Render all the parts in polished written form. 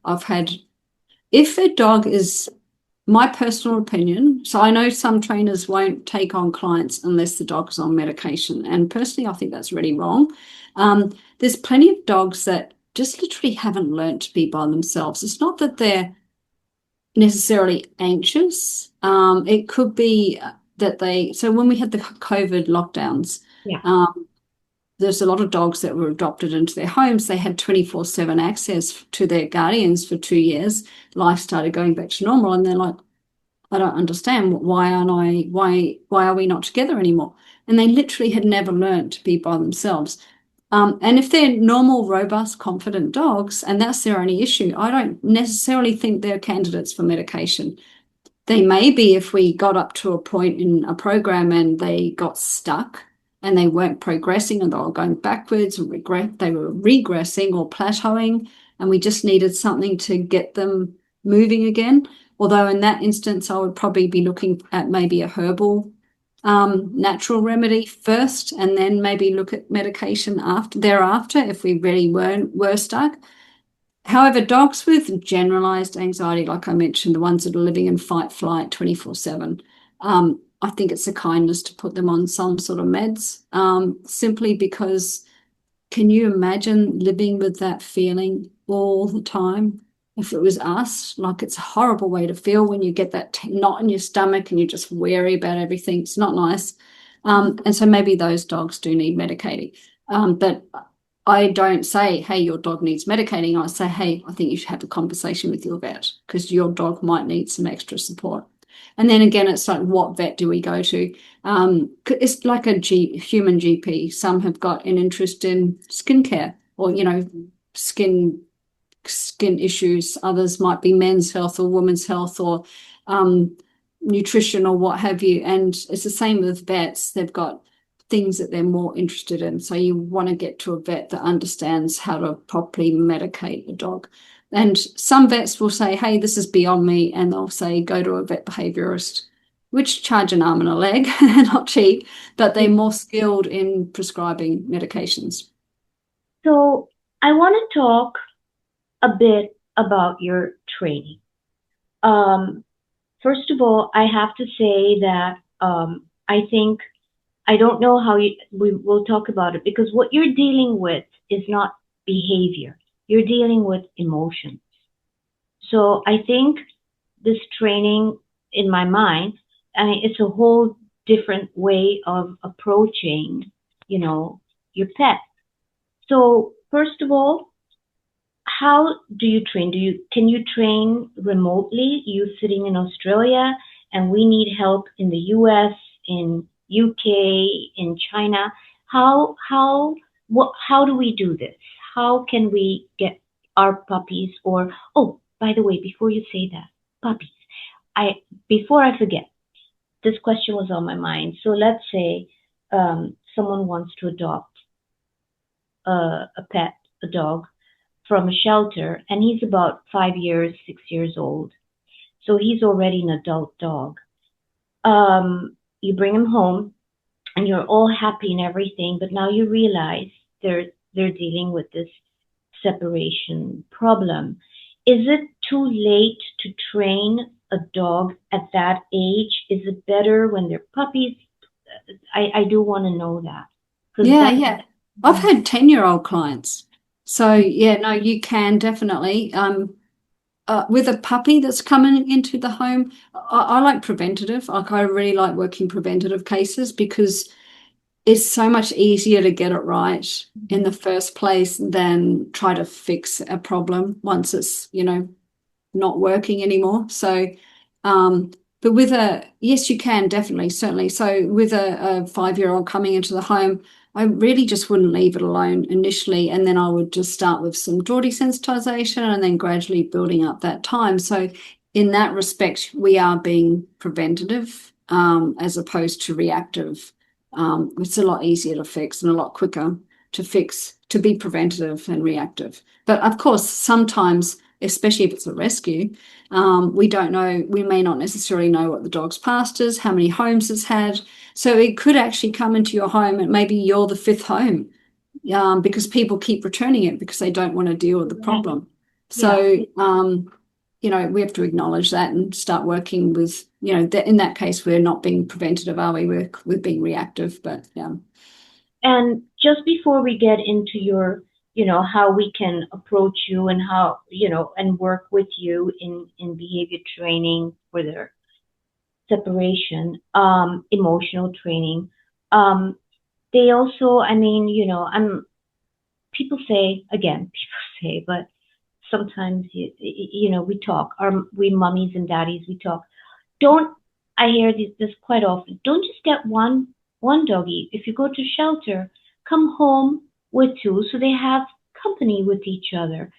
I've had, if a dog is, my personal opinion, so I know some trainers won't take on clients unless the dog is on medication. And personally, I think that's really wrong. There's plenty of dogs that just literally haven't learned to be by themselves. It's not that they're necessarily anxious. It could be that so when we had the COVID lockdowns, Yeah. there's a lot of dogs that were adopted into their homes. They had 24/7 access to their guardians for 2 years. Life started going back to normal, and they're like, I don't understand, why are we not together anymore? And they literally had never learned to be by themselves. And if they're normal, robust, confident dogs, and that's their only issue, I don't necessarily think they're candidates for medication. They may be if we got up to a point in a program and they got stuck and they weren't progressing and they were going backwards and they were regressing or plateauing, and we just needed something to get them moving again. Although in that instance, I would probably be looking at maybe a herbal natural remedy first, and then maybe look at medication thereafter if we really were stuck. However, dogs with generalized anxiety, like I mentioned, the ones that are living in fight flight 24/7, I think it's a kindness to put them on some sort of meds, simply because can you imagine living with that feeling all the time? If it was us, like it's a horrible way to feel when you get that knot in your stomach and you're just wary about everything. It's not nice. And so maybe those dogs do need medicating. But I don't say, hey, your dog needs medicating. I say, hey, I think you should have a conversation with your vet because your dog might need some extra support. And then again, it's like, what vet do we go to? It's like a human GP. Some have got an interest in skincare or, skin issues. Others might be men's health or women's health or nutrition or what have you. And it's the same with vets. They've got things that they're more interested in. So you want to get to a vet that understands how to properly medicate a dog. And some vets will say, hey, this is beyond me. And they'll say, go to a vet behaviorist, which charge an arm and a leg. They're not cheap, but they're more skilled in prescribing medications. So I want to talk a bit about your training. Um, First of all, I have to say that I think I don't know how we will talk about it because what you're dealing with is not behavior. You're dealing with emotions. So I think this training in my mind, I mean, it's a whole different way of approaching, your pet. So first of all, how do you train? Can you train remotely? You sitting in Australia and we need help in the US, in UK, in China. How do we do this? How can we get our puppies or oh, by the way, before you say that, puppies. Before I forget, this question was on my mind. So let's say someone wants to adopt a pet, a dog from a shelter, and he's about 5 years, 6 years old. So he's already an adult dog. You bring him home, and you're all happy and everything, but now you realize they're dealing with this separation problem. Is it too late to train a dog at that age? Is it better when they're puppies? I do want to know that because Yeah, that. yeah. I've had 10-year-old clients. So yeah, no, you can definitely. With a puppy that's coming into the home, I like preventative. Like I really like working preventative cases because it's so much easier to get it right in the first place than try to fix a problem once it's, not working anymore. So, but yes, you can definitely, certainly. So with a 5-year-old coming into the home, I really just wouldn't leave it alone initially. And then I would just start with some draw desensitization and then gradually building up that time. So in that respect, we are being preventative, as opposed to reactive. It's a lot easier to fix and a lot quicker to fix, to be preventative and reactive. But of course, sometimes, especially if it's a rescue, we don't know, we may not necessarily know what the dog's past is, how many homes it's had. So it could actually come into your home and maybe you're the fifth home, because people keep returning it because they don't want to deal with the problem. Yeah. So, we have to acknowledge that and start working with, in that case, we're not being preventative, are we? We're being reactive, but yeah. And just before we get into your, how we can approach you and how, and work with you in behavior training for their separation, emotional training, um, they also, I mean, people say, again, people say, but sometimes, we talk, we mummies and daddies, we talk. Don't, I hear this quite often. Don't just get one doggy. If you go to shelter, come home with two so they have company with each other.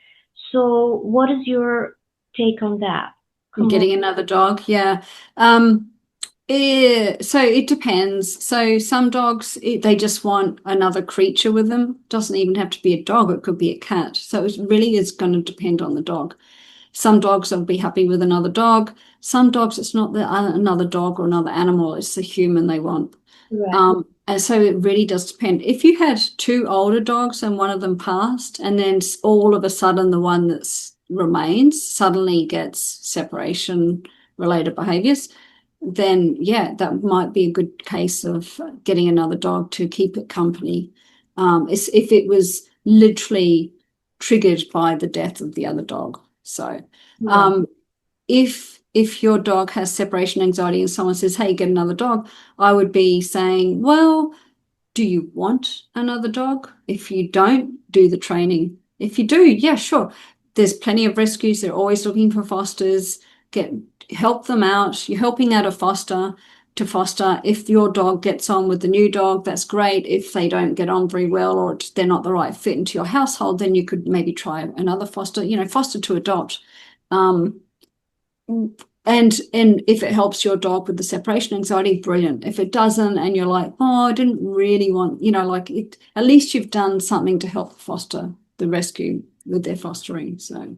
So what is your take on that? Come home. Getting another dog, yeah. So it depends. So some dogs, they just want another creature with them. Doesn't even have to be a dog, it could be a cat. So it really is going to depend on the dog. Some dogs will be happy with another dog. Some dogs, it's not another dog or another animal, it's the human they want. Right. And so it really does depend. If you had two older dogs and one of them passed, and then all of a sudden the one that remains suddenly gets separation related behaviors, then yeah, that might be a good case of getting another dog to keep it company. It's if it was literally triggered by the death of the other dog. So Right. um, if your dog has separation anxiety and someone says, "Hey, get another dog," I would be saying, "Well, do you want another dog? If you don't, do the training. If you do, yeah, sure. There's plenty of rescues. They're always looking for fosters. Help them out. You're helping out a foster to foster. If your dog gets on with the new dog, that's great. If they don't get on very well or they're not the right fit into your household, then you could maybe try another foster, foster to adopt. Um, and if it helps your dog with the separation anxiety, brilliant. If it doesn't, and you're like, oh, I didn't really want, like it, at least you've done something to help foster the rescue with their fostering. So.